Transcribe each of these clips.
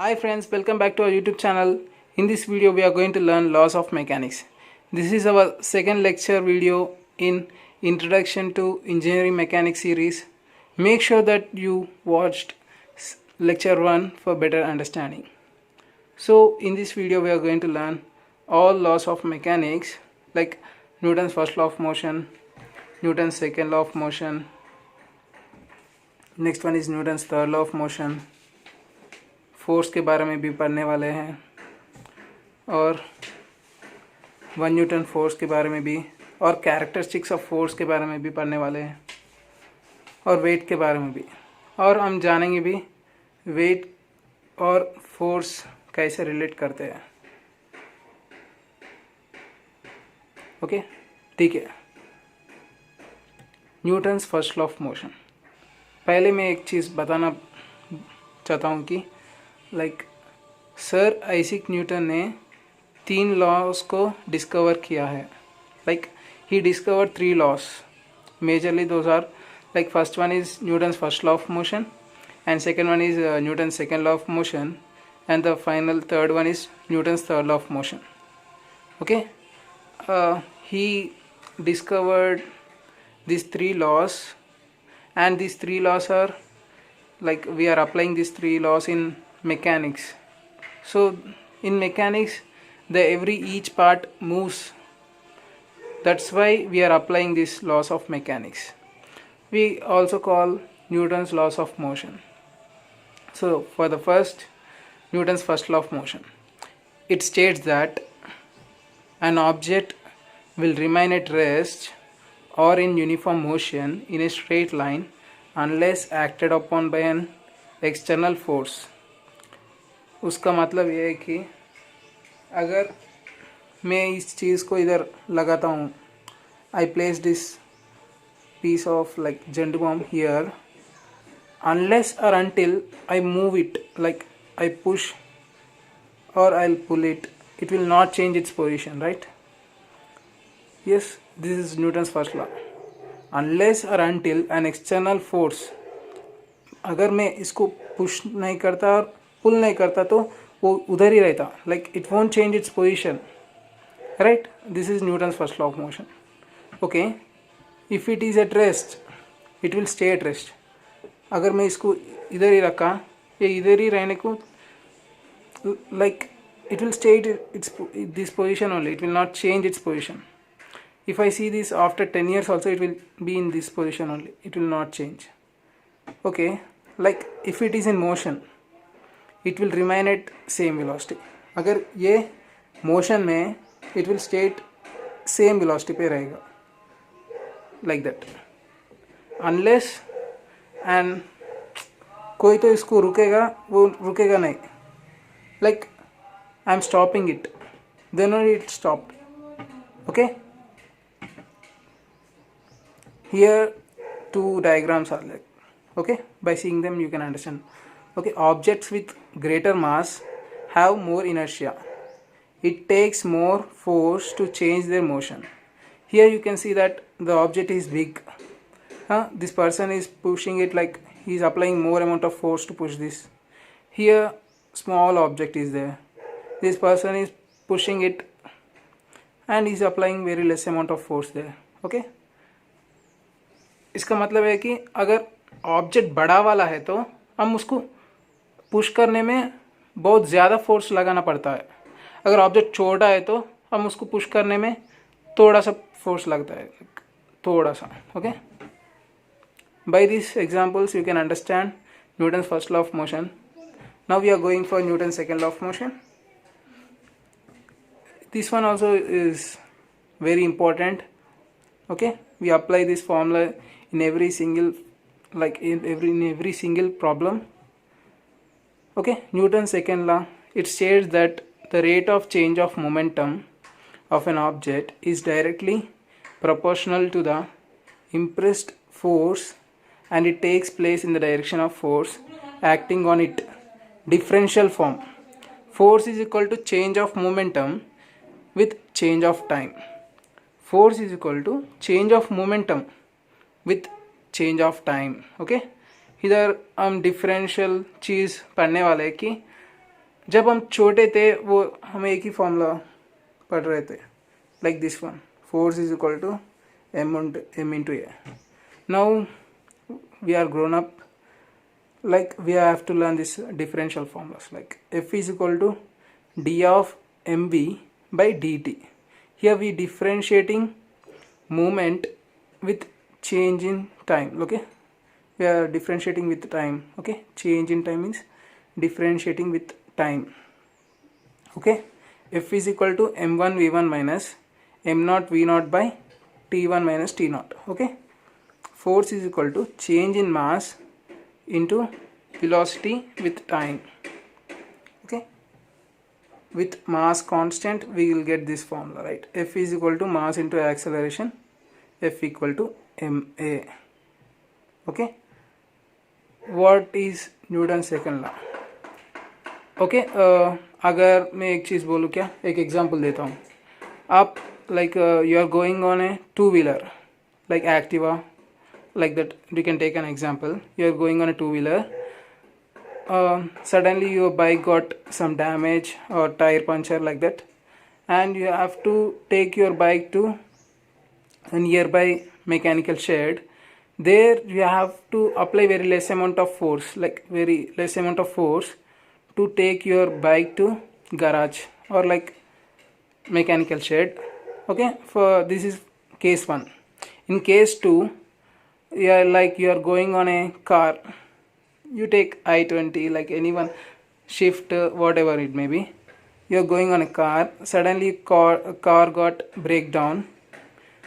Hi friends, welcome back to our YouTube channel. In this video we are going to learn laws of mechanics. This is our second lecture video in Introduction to Engineering Mechanics series. Make sure that you watched lecture 1 for better understanding. So in this video we are going to learn all laws of mechanics like Newton's first law of motion, Newton's second law of motion, next one is Newton's third law of motion, force के बारे में भी पढ़ने वाले हैं और 1 newton force के बारे में भी और कैरेक्टरिस्टिक्स ऑफ फोर्स के बारे में भी पढ़ने वाले हैं और वेट के बारे में भी और हम जानेंगे भी वेट और फोर्स कैसे रिलेट करते हैं। ओके ठीक है। Newton's first law of motion. पहले मैं एक चीज़ बताना चाहता हूँ कि सर आइजैक न्यूटन ने 3 लॉज को डिस्कवर किया है। He discovered 3 laws majorly. Those are first one is Newton's first law of motion and second one is Newton's second law of motion and the final third one is Newton's third law of motion. Okay, he discovered these 3 laws and these 3 laws are we are applying these 3 laws in mechanics. So in mechanics each part moves, that's why we are applying these laws of mechanics. We also call Newton's laws of motion. So for the first, Newton's first law of motion, it states that an object will remain at rest or in uniform motion in a straight line unless acted upon by an external force. उसका मतलब ये है कि अगर मैं इस चीज़ को इधर लगाता हूँ, I place this piece of Jendu bomb here, unless or until I move it, I push or I'll pull it, it will not change its position, right? Yes, this is Newton's first law. Unless or until an external force, अगर मैं इसको push नहीं करता और पुल नहीं करता तो वो उधर ही रहता, it won't change its position, right? This is Newton's first law of motion. Okay, if it is at rest, it will stay at rest. अगर मैं इसको इधर ही रखा, ये इधर ही रहने को it will stay this position only, it will not change its position. If I see this after 10 years also, it will be in this position only, it will not change. Okay, if it is in motion, it will remain at same velocity. अगर ये motion में, it will stay at same velocity पे रहेगा, like that. Unless and कोई तो इसको रुकेगा, वो रुकेगा नहीं, I am stopping it, then only it stopped. Okay, here 2 diagrams are okay, by seeing them you can understand. Okay, objects with greater mass have more inertia. It takes more force to change their motion. Here you can see that the object is big. This person is pushing it, he is applying more amount of force to push this. Here small object is there. This person is pushing it and he is applying very less amount of force there. Okay, इसका मतलब है कि अगर object बड़ा वाला है तो हम उसको पुश करने में बहुत ज़्यादा फोर्स लगाना पड़ता है। अगर ऑब्जेक्ट छोटा है तो हम उसको पुश करने में थोड़ा सा फोर्स लगता है, थोड़ा सा। Okay, by these examples you can understand Newton's first law of motion. Now we are going for Newton's second law of motion. This one also is very important. Okay, we apply this formula in every single in every single problem. Okay, Newton's second law, it states that the rate of change of momentum of an object is directly proportional to the impressed force and it takes place in the direction of force acting on it. Differential form. Force is equal to change of momentum with change of time. Force is equal to change of momentum with change of time. Okay, इधर हम differential चीज़ पढ़ने वाले हैं कि जब हम छोटे थे वो हमें एक ही फॉर्मूला पढ़ रहे थे, like this one, force is equal to m into a. Now we are grown up, like we have to learn this differential formulas, like F is equal to d of mv by dt. Here we differentiating movement with change in time. Okay, we are differentiating with time. Okay, change in time means differentiating with time. Okay, F is equal to m1 v1 minus m0 v0 by t1 minus t0. Okay, force is equal to change in mass into velocity with time. Okay, with mass constant we will get this formula, right? F is equal to mass into acceleration, F equal to ma. Okay, what is Newton's second law? Okay, अगर मैं एक चीज़ बोलूँ, क्या एक example देता हूँ. आप like you are going on a two wheeler like Activa, like that we can take an example. You are going on a two-wheeler, suddenly your bike got some damage or tire puncture like that, and you have to take your bike to a nearby mechanical shed. There you have to apply very less amount of force, like very less amount of force to take your bike to garage or like mechanical shed. Okay, for this is case 1. In case 2, you are going on a car, you take I-20, like anyone, shift, whatever it may be. You are going on a car, suddenly car got breakdown,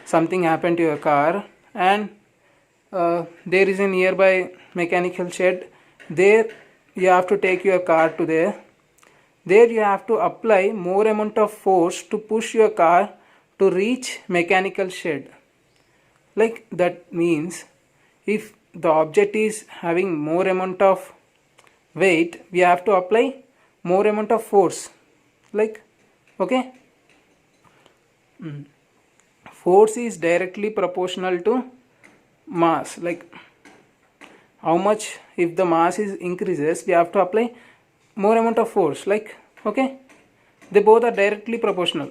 something happened to your car, and there is a nearby mechanical shed. There you have to take your car to there. There you have to apply more amount of force to push your car to reach mechanical shed. Like that means if the object is having more amount of weight, we have to apply more amount of force. Like, okay, force is directly proportional to mass. Like how much, if the mass is increases, we have to apply more amount of force. Like, okay, they both are directly proportional.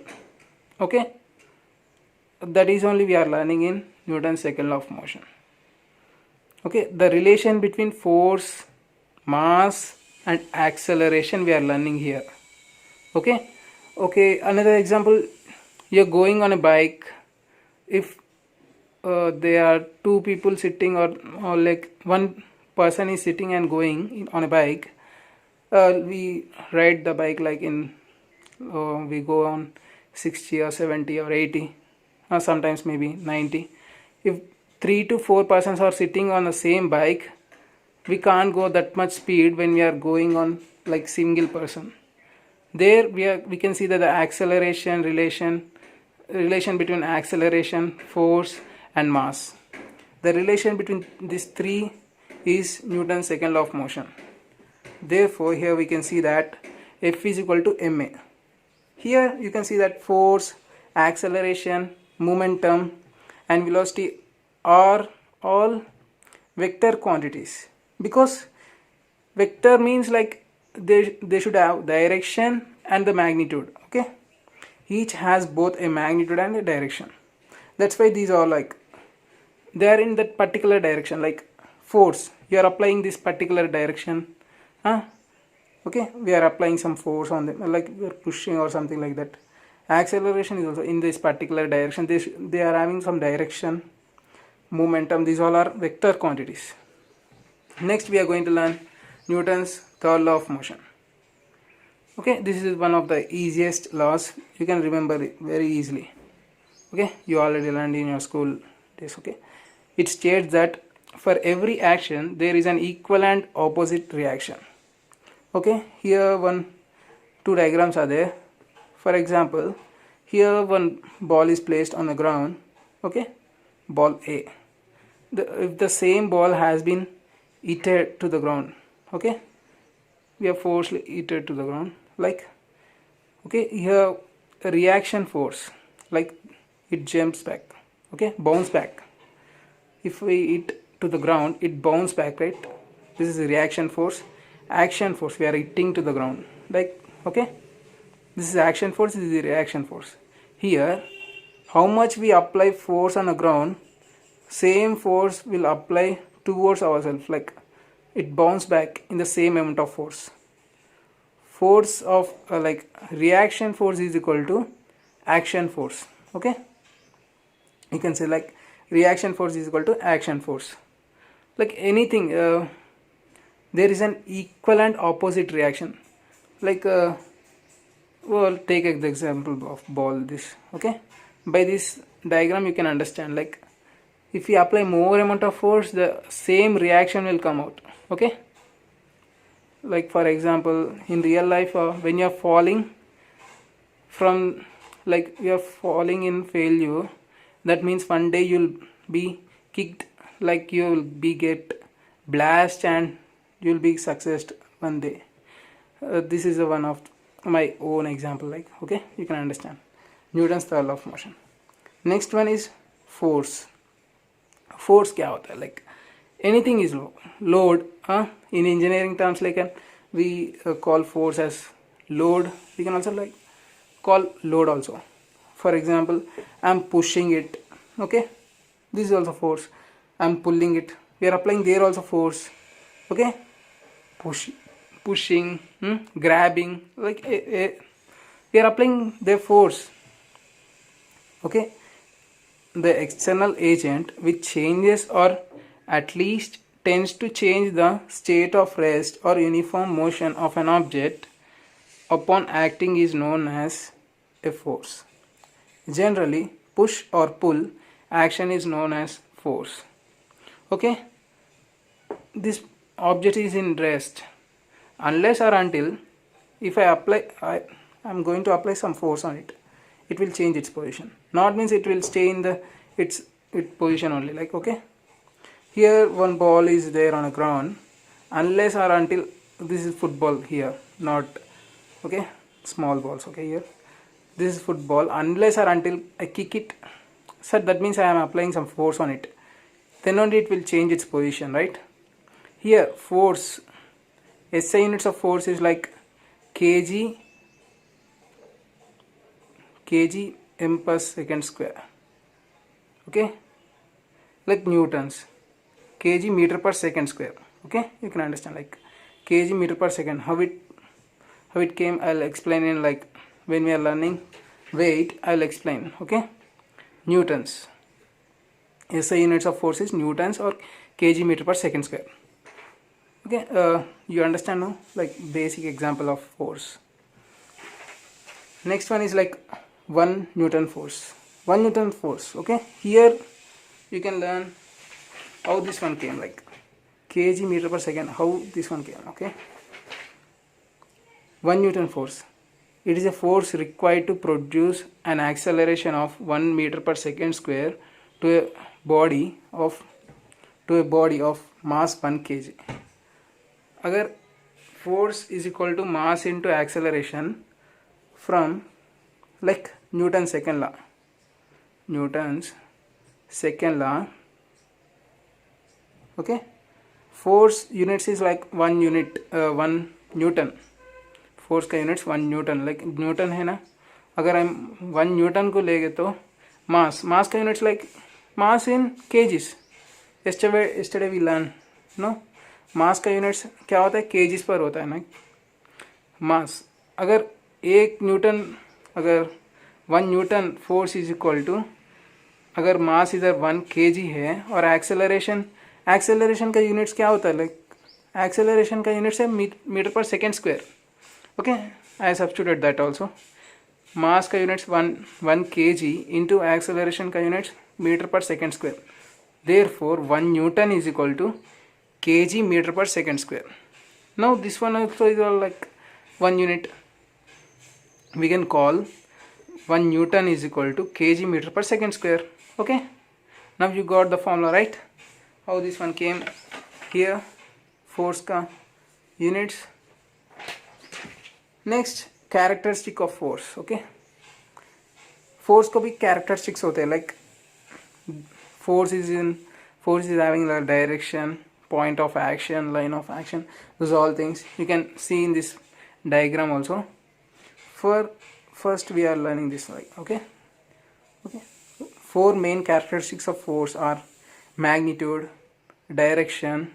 Okay, that is only we are learning in Newton's second law of motion. Okay, the relation between force, mass and acceleration we are learning here. Okay, another example, you are going on a bike. If there are two people sitting, or like one person is sitting and going on a bike, we ride the bike like in we go on 60 or 70 or 80, or sometimes maybe 90. If 3 to 4 persons are sitting on the same bike, we can't go that much speed when we are going on like single person. There we can see that the acceleration relation between acceleration, force and mass. The relation between these three is Newton's second law of motion. Therefore here we can see that F is equal to ma. Here you can see that force, acceleration, momentum and velocity are all vector quantities, because vector means like they should have direction and the magnitude. Okay, each has both a magnitude and a direction. That's why these are like they are in that particular direction. Like force, you are applying this particular direction, okay, we are applying some force on them, like we are pushing or something like that. Acceleration is also in this particular direction. They are having some direction. Momentum, these all are vector quantities. Next we are going to learn Newton's third law of motion. Okay, this is one of the easiest laws, you can remember it very easily. Okay, you already learned in your school days. Okay, it states that for every action there is an equal and opposite reaction. Okay, here two diagrams are there. For example, here one ball is placed on the ground. Okay, ball A. If the same ball has been hit to the ground, okay, we are forcefully hit to the ground, like, okay, here a reaction force, like it jumps back, okay, bounce back. If we hit to the ground, it bounce back, right? This is a reaction force. Action force, we are hitting to the ground. like, okay, this is action force, this is the reaction force. Here, how much we apply force on the ground, same force will apply towards ourselves, like it bounce back in the same amount of force. Force of like reaction force is equal to action force. Okay, you can say like reaction force is equal to action force. Like anything, there is an equivalent opposite reaction. Like well, take the example of ball. This, okay, by this diagram you can understand, like if we apply more amount of force, the same reaction will come out. Okay, like for example in real life, when you are falling from, like you are falling in failure, that means one day you'll be kicked, like you will be get blast and you'll be successed one day. This is one of my own example, like, okay, you can understand Newton's third law of motion. Next one is force. Force क्या होता है, like anything is load. In engineering terms, like we call force as load. We can also like call load also. For example, I'm pushing it, okay, this is also force. I'm pulling it, we are applying there also force. Okay, pushing, grabbing, like we are applying their force. Okay, the external agent which changes or at least tends to change the state of rest or uniform motion of an object upon acting is known as a force. Generally, push or pull action is known as force. Okay, this object is in rest unless or until, if I'm going to apply some force on it, it will change its position. Not means it will stay in the its position only, like, okay, here one ball is there on the ground, unless or until, this is football here, not, okay, small balls, okay, here this is football, unless or until I kick it, so that means I am applying some force on it, then only it will change its position, right? Here force, SI units of force is like kg m per second square. Okay, like newtons, kg meter per second square. Okay, you can understand, like kg meter per second, how it came, I'll explain in, like when we are learning weight, I'll explain. Okay, newtons, SI units of force is newtons or kg meter per second square. Okay, you understand now, like basic example of force. Next one is like 1 Newton force. 1 Newton force. Okay, here you can learn how this one came, like kg meter per second, how this one came. Okay, 1 Newton force, it is a force required to produce an acceleration of 1 meter per second square to a body of mass 1 kg. अगर force is equal to mass into acceleration from, like Newton's second law, okay, force units is like 1 unit, 1 Newton, force का units 1 Newton, like Newton है ना, अगर हम 1 Newton को लेंगे तो mass का units like mass in kgs. yesterday we learn, no, मास का यूनिट्स क्या होता है, केजीज पर होता है ना मास. अगर 1 न्यूटन, अगर 1 newton force is equal to, अगर मास इधर 1 केजी है और एक्सेलरेशन का यूनिट्स क्या होता है, लाइक एक्सेलरेशन का यूनिट्स है metre per second square. Okay, I substitute that also. Mass का यूनिट्स 1 केजी इंटू एक्सेलरेशन का units metre per second square. Therefore 1 newton is equal to kg meter per second square. Now this one also is all like 1 unit. We can call 1 Newton is equal to kg meter per second square. Okay, now you got the formula, right? How this one came here, force ka units. Next, characteristic of force. Okay, force को भी characteristics होते हैं, like force is having the direction, point of action, line of action, those all things you can see in this diagram also. For first we are learning this, like, okay. Four main characteristics of force are magnitude, direction,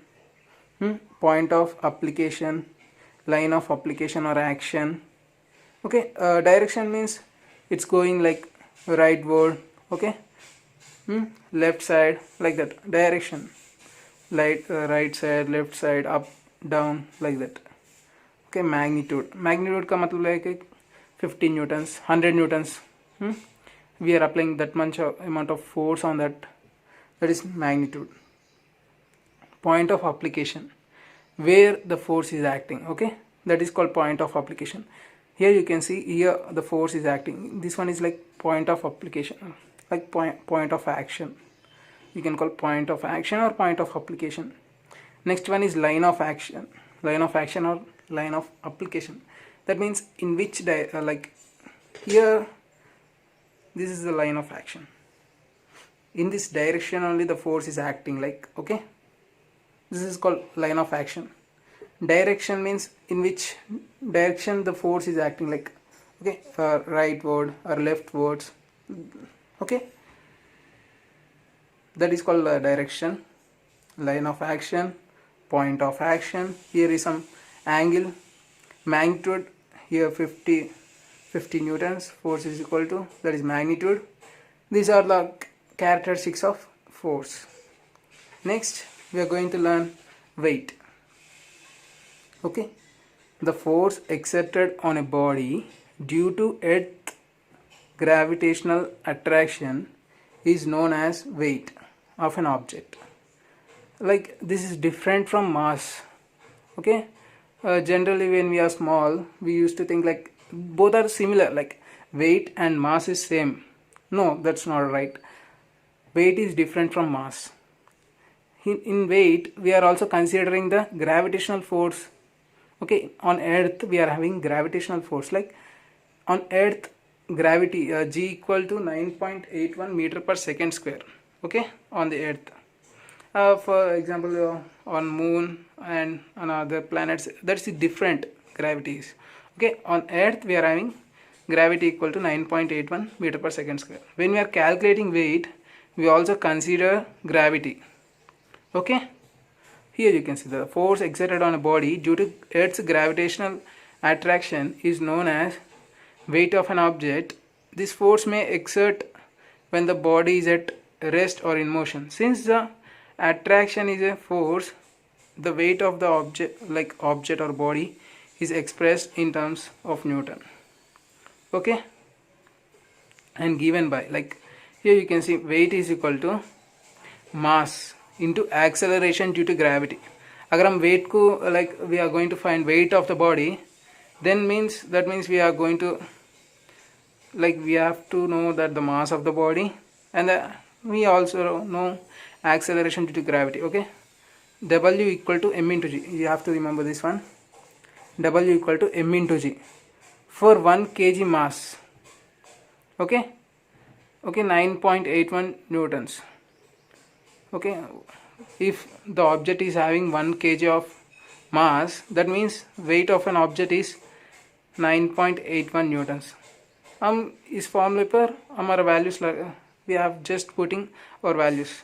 point of application, line of application or action. Okay, direction means it's going like rightward, okay, left side, like that. Direction, like right side, left side, up, down, like that. Okay, magnitude का मतलब है कि 50 newtons, 100 newtons. We are applying that much amount of force on that. That is magnitude. Point of application, where the force is acting. Okay, that is called point of application. Here you can see, here the force is acting. This one is like point of application, like point of action. You can call point of action or point of application. Next one is line of action or line of application. That means in which like here, this is the line of action. In this direction only the force is acting, like, okay, this is called line of action. Direction means in which direction the force is acting, like, okay, rightward or leftwards, okay, that is called direction. Line of action, point of action. Here is some angle. Magnitude, here 50 newtons, force is equal to, that is magnitude. These are the characteristics of force. Next we are going to learn weight. Okay, the force exerted on a body due to earth gravitational attraction is known as weight of an object. Like, this is different from mass. Okay, generally when we are small we used to think like both are similar, like weight and mass is same. No, that's not right. Weight is different from mass. In weight we are also considering the gravitational force. Okay, on earth we are having gravitational force, like on earth gravity, g equal to 9.81 meter per second square. Okay, on the earth. For example, on moon and on other planets, that's the different gravities. Okay, on earth we are having gravity equal to 9.81 meter per second square. When we are calculating weight, we also consider gravity. Okay, here you can see the force exerted on a body due to earth's gravitational attraction is known as weight of an object. This force may exert when the body is at rest or in motion. Since the attraction is a force, the weight of the object, like object or body, is expressed in terms of Newton. Okay, and given by, like, here you can see weight is equal to mass into acceleration due to gravity. अगर हम weight को, like, we are going to find weight of the body, then that means we are going to, like, we have to know that the mass of the body, and we also know acceleration due to gravity. Okay, W equal to m into g. You have to remember this one. W equal to m into g for 1 kg mass. Okay, 9.81 newtons. Okay, if the object is having 1 kg of mass, that means weight of an object is 9.81 newtons. हम इस फॉर्मूले पर हमारा values we have just putting our values.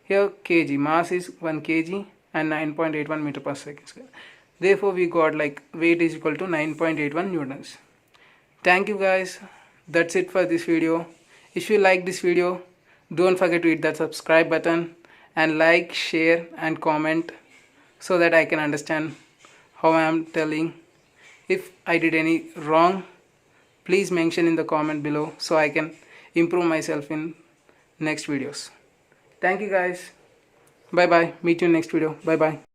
Here kg, mass is 1 kg and 9.81 meter per second square. Therefore we got like weight is equal to 9.81 newtons. Thank you guys. That's it for this video. If you like this video, don't forget to hit that subscribe button and like, share and comment so that I can understand how I am telling. If I did any wrong, please mention in the comment below so I can improve myself in next videos. Thank you guys. Bye bye. Meet you in next video. Bye bye.